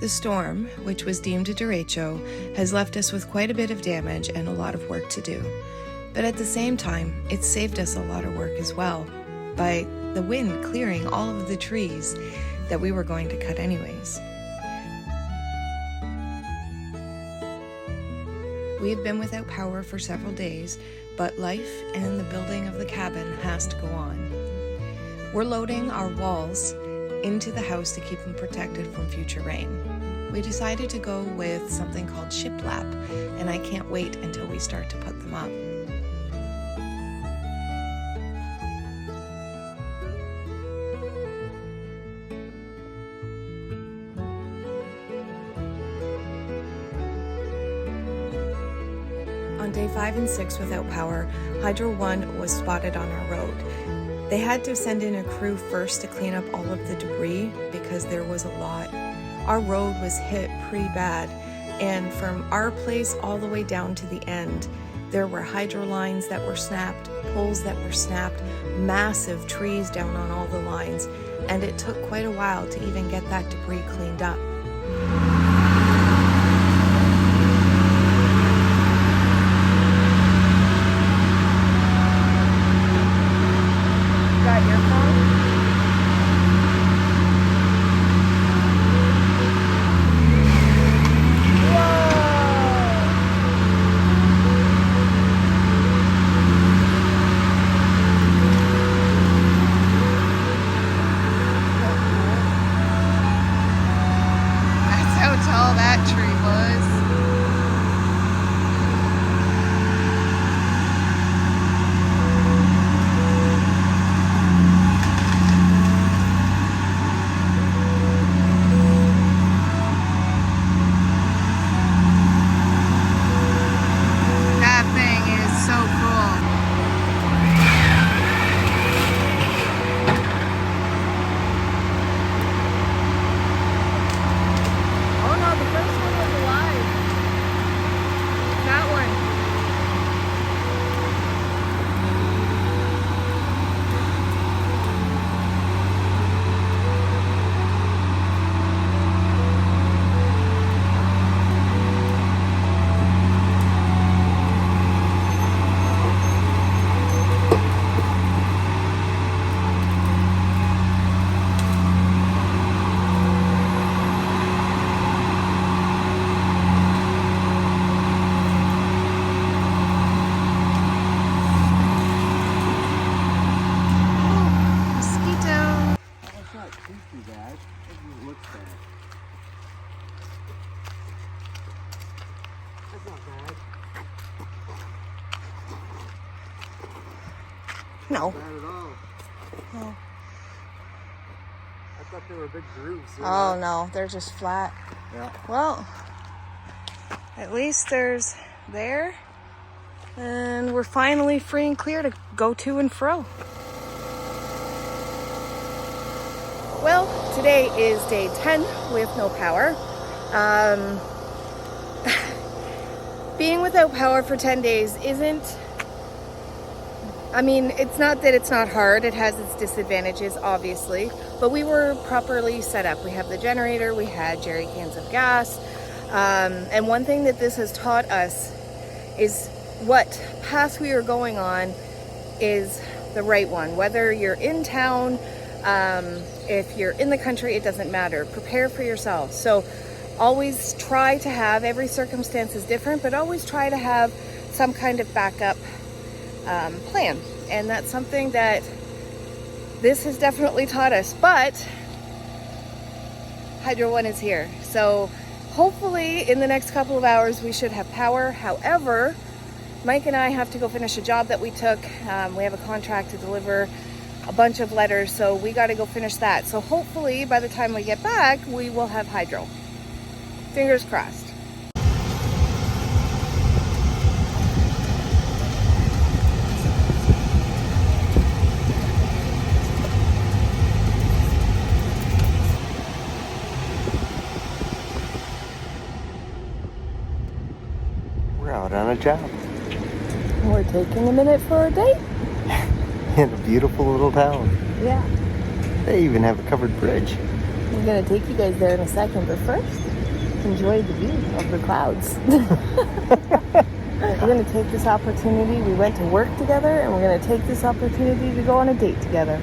The storm, which was deemed a derecho, has left us with quite a bit of damage and a lot of work to do. But at the same time, it's saved us a lot of work as well, by the wind clearing all of the trees that we were going to cut anyways. We've been without power for several days, but life and the building of the cabin has to go on. We're loading our walls into the house to keep them protected from future rain. We decided to go with something called shiplap, and I can't wait until we start to put them up. On day 5 and 6 without power, Hydro 1 was spotted on our road. They had to send in a crew first to clean up all of the debris because there was a lot. Our road was hit pretty bad, and from our place all the way down to the end, there were hydro lines that were snapped, poles that were snapped, massive trees down on all the lines, and it took quite a while to even get that debris cleaned up. No. Not at all. No. I thought they were big grooves. Oh no, they're just flat. Yeah. Well, at least there's there. And we're finally free and clear to go to and fro. Well, today is day 10 with no power. Being without power for 10 days isn't, I mean, it's not that it's not hard. It has its disadvantages, obviously, but we were properly set up. We have the generator, we had jerry cans of gas, and one thing that this has taught us is what path we are going on is the right one. Whether you're in town, if you're in the country, it doesn't matter. Prepare for yourself. So always try to have, every circumstance is different, but always try to have some kind of backup plan. And that's something that this has definitely taught us. But Hydro 1 is here. So hopefully in the next couple of hours we should have power. However, Mike and I have to go finish a job that we took. We have a contract to deliver a bunch of letters, so we got to go finish that. So hopefully by the time we get back, we will have hydro. Fingers crossed. We're out on a job. We're taking a minute for a date. In a beautiful little town. Yeah. They even have a covered bridge. We're gonna take you guys there in a second, but first, enjoy the view of the clouds. We're going to take this opportunity. We went to work together, and we're going to take this opportunity to go on a date together.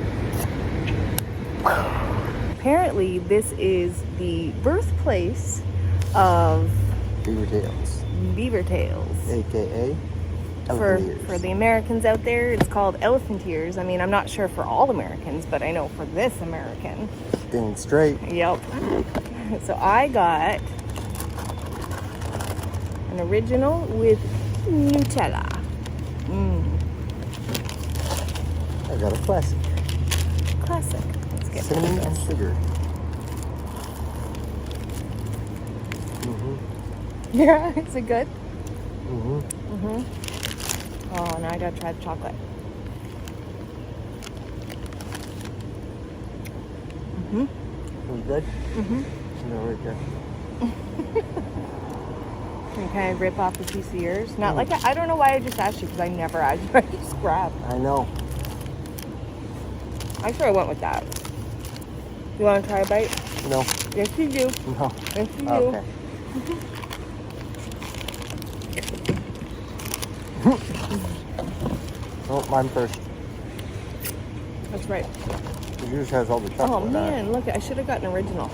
Apparently, this is the birthplace of beaver tails. AKA For elephant ears. the Americans out there, it's called elephant ears. I mean, I'm not sure for all Americans, but I know for this American. Dang straight. Yep. So I got an original with Nutella. I got a classic. Classic. Let's get Cinnamon this. and sugar. Yeah, is it good? Mm-hmm. Oh, now I gotta try the chocolate. Was it good? No, right there. Can you kind of rip off a piece of yours? Not like I don't know why I just asked you, because I never asked you. I just grab. I know. I sure I went with that. You want to try a bite? No. Yes, you do. No. Yes, you do. Okay. Oh, mine first. That's right. Yours has all the chocolate. Oh on it. man, look! I should have gotten original.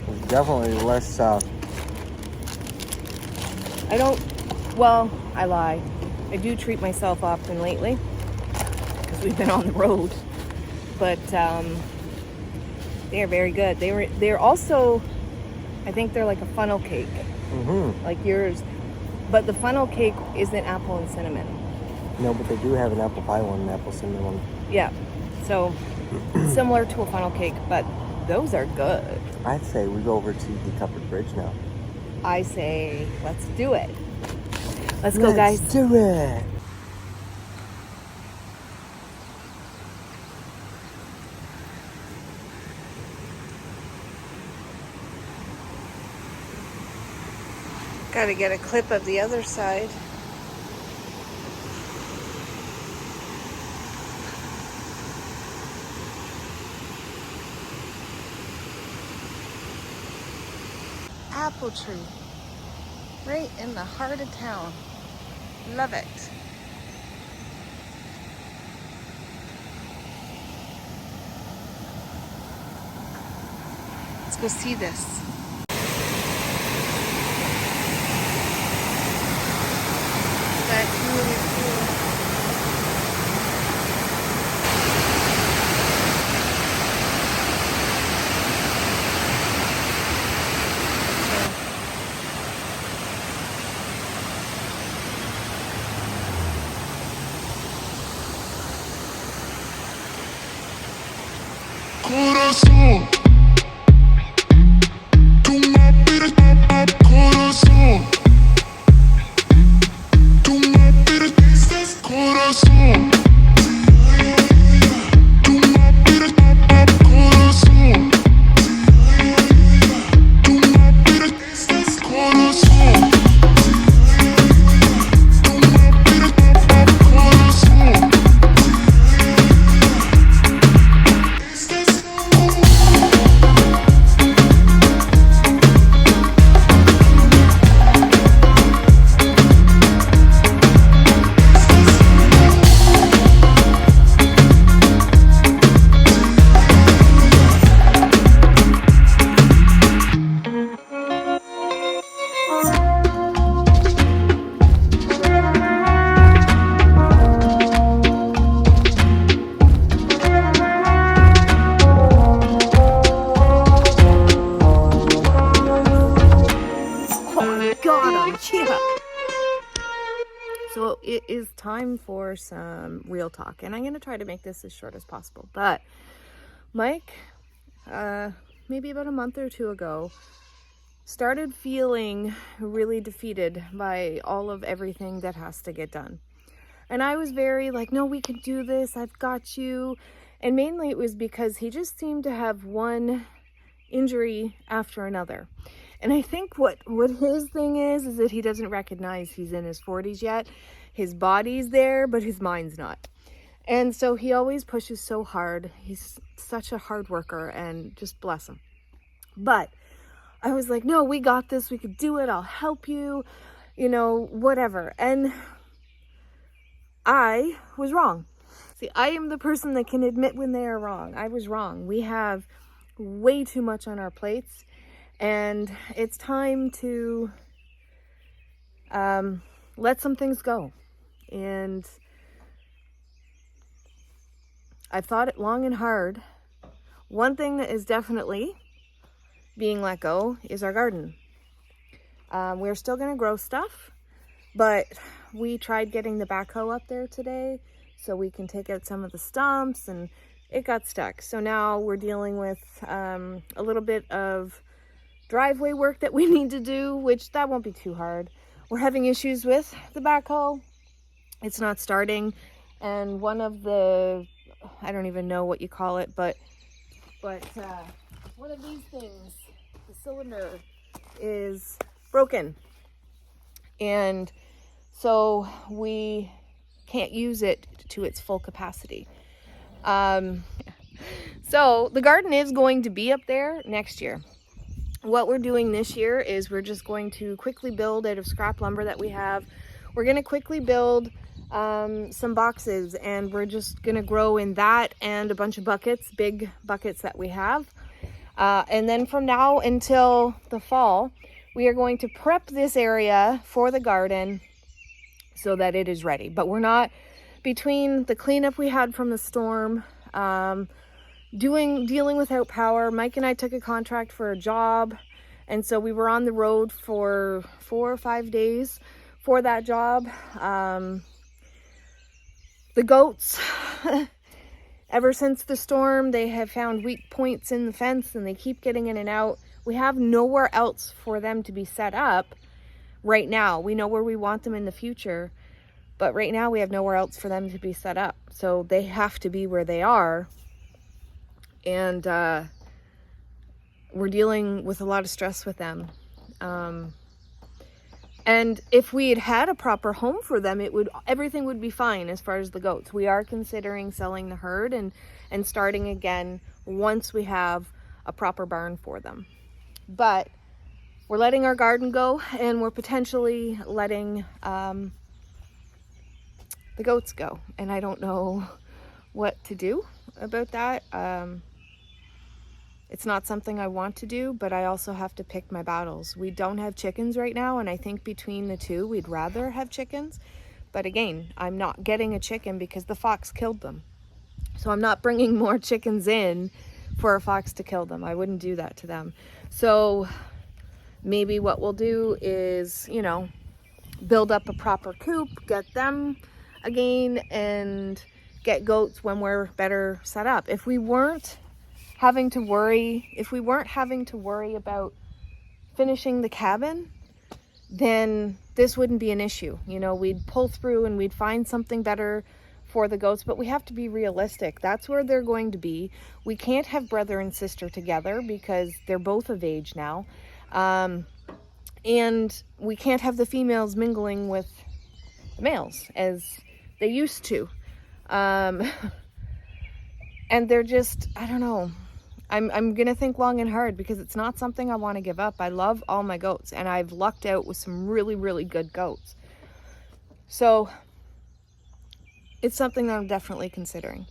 It's definitely less. I don't. Well, I lie. I do treat myself often lately because we've been on the road. But they are very good. They're also, I think they're like a funnel cake, like yours. But the funnel cake isn't apple and cinnamon. No, but they do have an apple pie one, an apple cinnamon one. Yeah. So similar to a funnel cake, but those are good. I'd say we go over to the covered bridge now. I say, let's do it. Let's go, guys. Let's do it. Gotta get a clip of the other side. Apple tree. Right in the heart of town. Love it. Let's go see this. That's really cool. Corazón, tú me pides corazón, tú me pides corazón, tú me pides corazón, tú me pides corazón, tú me pides corazón. So it is time for some real talk, and I'm going to try to make this as short as possible. But Mike, maybe about a month or two ago, started feeling really defeated by all of everything that has to get done. And I was very like, no, we can do this. I've got you. And mainly it was because he just seemed to have one injury after another. And I think what his thing is that he doesn't recognize he's in his 40s yet. His body's there, but his mind's not. And so he always pushes so hard. He's such a hard worker, and just bless him. But I was like, no, we got this. We could do it. I'll help you, you know, whatever. And I was wrong. See, I am the person that can admit when they are wrong. I was wrong. We have way too much on our plates, and it's time to let some things go. And I've thought it long and hard. One thing that is definitely being let go is our garden. We're still going to grow stuff, but we tried getting the backhoe up there today so we can take out some of the stumps, and it got stuck. So now we're dealing with a little bit of driveway work that we need to do, which that won't be too hard. We're having issues with the backhoe. It's not starting, and one of the, I don't even know what you call it, but one of these things, the cylinder, is broken, and so we can't use it to its full capacity. So the garden is going to be up there next year. What we're doing this year is we're just going to quickly build out of scrap lumber that we have. We're going to quickly build some boxes, and we're just going to grow in that and a bunch of buckets, big buckets that we have. And then from now until the fall, we are going to prep this area for the garden so that it is ready. But we're not, between the cleanup we had from the storm, dealing without power, Mike and I took a contract for a job, and so we were on the road for 4 or 5 days for that job. The goats, ever since the storm, they have found weak points in the fence, and they keep getting in and out. We have nowhere else for them to be set up right now. We know where we want them in the future, but right now we have nowhere else for them to be set up. So they have to be where they are. And we're dealing with a lot of stress with them. And if we had had a proper home for them, everything would be fine as far as the goats. We are considering selling the herd and starting again once we have a proper barn for them. But we're letting our garden go, and we're potentially letting the goats go. And I don't know what to do about that. It's not something I want to do, but I also have to pick my battles. We don't have chickens right now, and I think between the two, we'd rather have chickens. But again, I'm not getting a chicken because the fox killed them. So I'm not bringing more chickens in for a fox to kill them. I wouldn't do that to them. So maybe what we'll do is, you know, build up a proper coop, get them again, and get goats when we're better set up. If we weren't having to worry about finishing the cabin, then this wouldn't be an issue. You know, we'd pull through and we'd find something better for the goats, but we have to be realistic. That's where they're going to be. We can't have brother and sister together because they're both of age now. And we can't have the females mingling with the males as they used to. And they're just, I don't know. I'm going to think long and hard because it's not something I want to give up. I love all my goats, and I've lucked out with some really, really good goats. So it's something that I'm definitely considering.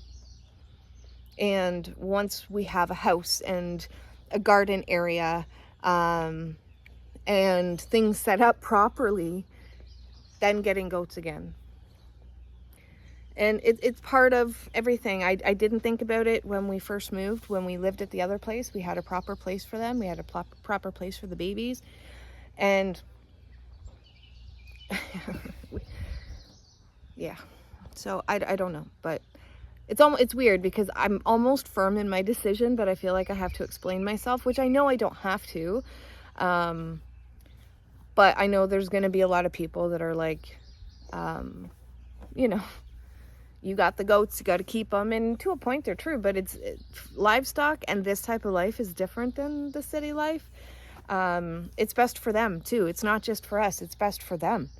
And once we have a house and a garden area, and things set up properly, then getting goats again. And it's part of everything. I didn't think about it when we first moved. When we lived at the other place, we had a proper place for them. We had a proper place for the babies. And yeah, so I don't know. But it's weird because I'm almost firm in my decision, but I feel like I have to explain myself, which I know I don't have to. But I know there's going to be a lot of people that are like, you know, you got the goats, you got to keep them. And to a point, they're true, but it's livestock, and this type of life is different than the city life. It's best for them too. It's not just for us, it's best for them.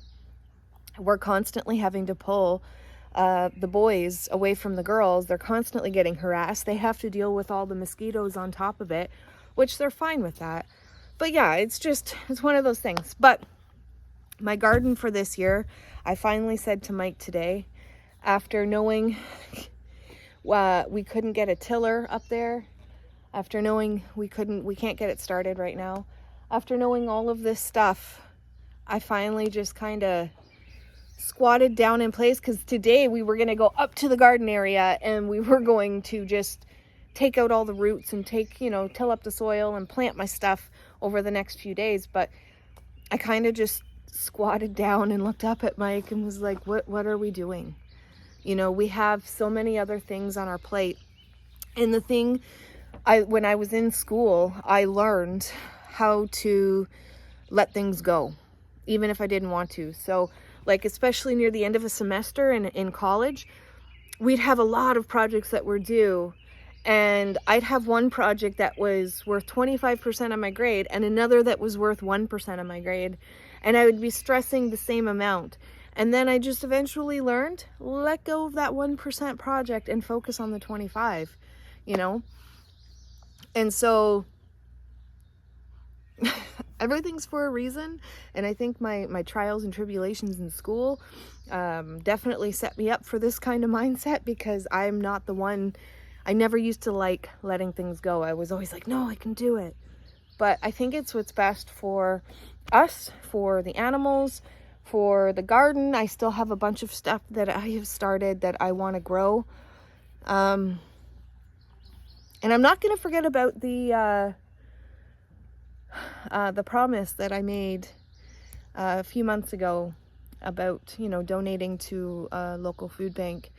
We're constantly having to pull the boys away from the girls. They're constantly getting harassed. They have to deal with all the mosquitoes on top of it, which they're fine with that. But yeah, it's one of those things. But my garden for this year, I finally said to Mike today, after knowing we couldn't get a tiller up there, after knowing we can't get it started right now, after knowing all of this stuff, I finally just kind of squatted down in place, because today we were going to go up to the garden area and we were going to just take out all the roots and till up the soil and plant my stuff over the next few days. But I kind of just squatted down and looked up at Mike and was like, what are we doing? We have so many other things on our plate. And the thing, when I was in school, I learned how to let things go, even if I didn't want to. So like, especially near the end of a semester in college, we'd have a lot of projects that were due, and I'd have one project that was worth 25% of my grade and another that was worth 1% of my grade, and I would be stressing the same amount. And then I just eventually learned, let go of that 1% project and focus on the 25, And so everything's for a reason. And I think my trials and tribulations in school definitely set me up for this kind of mindset, because I'm not the one. I never used to like letting things go. I was always like, no, I can do it. But I think it's what's best for us, for the animals, for the garden. I still have a bunch of stuff that I have started that I want to grow. And I'm not going to forget about the promise that I made a few months ago about, donating to a local food bank.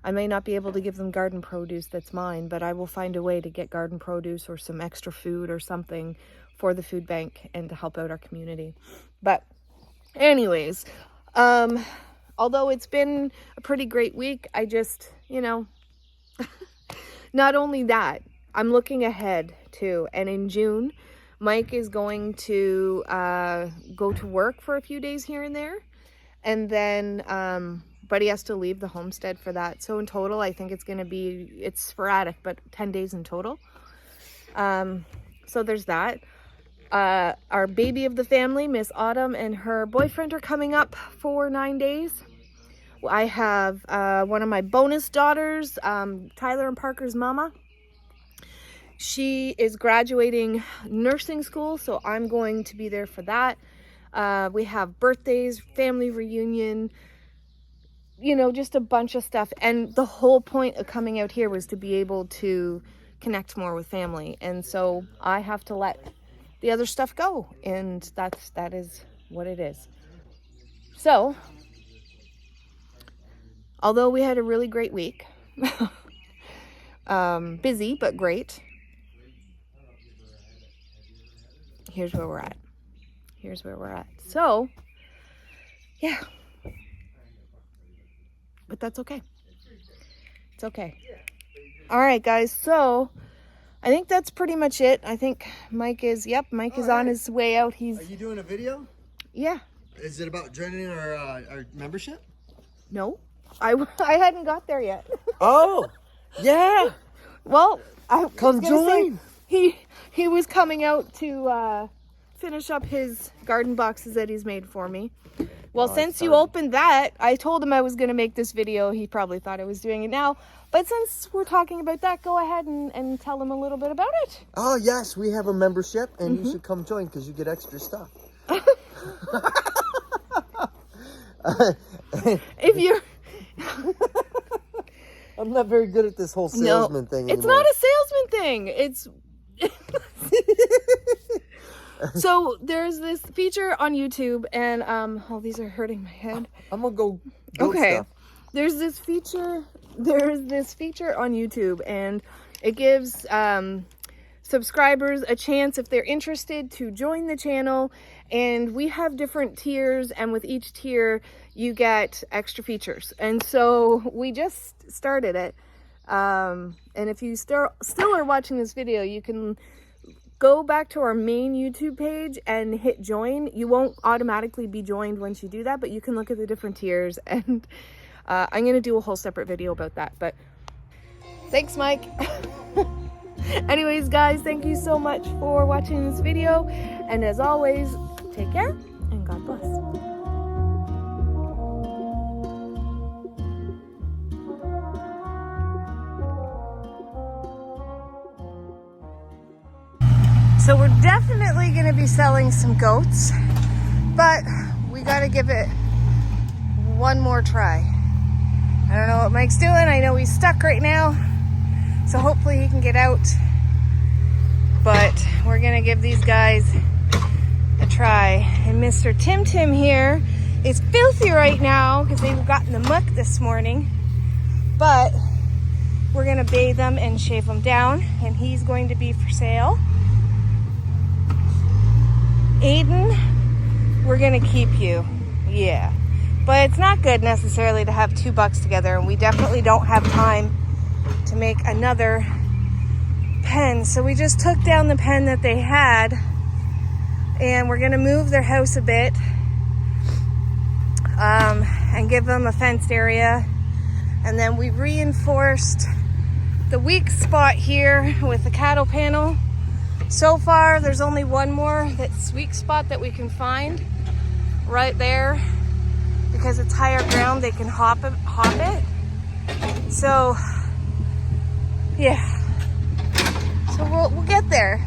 I may not be able to give them garden produce that's mine, but I will find a way to get garden produce or some extra food or something for the food bank and to help out our community. But anyways, although it's been a pretty great week, I just, not only that, I'm looking ahead too. And in June, Mike is going to go to work for a few days here and there. And then, but he has to leave the homestead for that. So in total, I think it's sporadic, but 10 days in total. So there's that. Our baby of the family, Miss Autumn, and her boyfriend are coming up for 9 days. I have one of my bonus daughters, Tyler and Parker's mama. She is graduating nursing school, so I'm going to be there for that. We have birthdays, family reunion, just a bunch of stuff. And the whole point of coming out here was to be able to connect more with family. And so I have to let the other stuff go. And that is what it is. So, although we had a really great week, busy, but great. Here's where we're at. So, yeah. But that's okay. It's okay. All right, guys. So, I think that's pretty much it. I think Mike is on his way out. Are you doing a video? Yeah. Is it about joining our membership? No. I hadn't got there yet. Oh, yeah. Well, Come join. He was coming out to finish up his garden boxes that he's made for me. Well, since you opened that, I told him I was going to make this video. He probably thought I was doing it now. But since we're talking about that, go ahead and tell him a little bit about it. Oh, yes. We have a membership, and you should come join because you get extra stuff. If you're... I'm not very good at this whole salesman thing anymore. It's not a salesman thing. It's... So there's this feature on YouTube, and these are hurting my head. I'm gonna go build stuff. There's this feature on YouTube, and it gives subscribers a chance, if they're interested, to join the channel. And we have different tiers, and with each tier you get extra features. And so we just started it, and if you still are watching this video, you can go back to our main YouTube page and hit join. You won't automatically be joined once you do that, but you can look at the different tiers, and I'm going to do a whole separate video about that. But thanks, Mike. Anyways, guys, thank you so much for watching this video. And as always, take care and God bless. So we're definitely going to be selling some goats, but we got to give it one more try. I don't know what Mike's doing. I know he's stuck right now, so hopefully he can get out. But we're going to give these guys a try. And Mr. Tim Tim here is filthy right now because they've gotten the muck this morning. But we're going to bathe them and shave them down, and he's going to be for sale. Aiden, we're gonna keep you. Yeah. But it's not good necessarily to have two bucks together, and we definitely don't have time to make another pen. So we just took down the pen that they had, and we're gonna move their house a bit and give them a fenced area. And then we reinforced the weak spot here with the cattle panel. So far, there's only one more that's weak spot that we can find right there because it's higher ground. They can hop it. So, yeah. So we'll get there.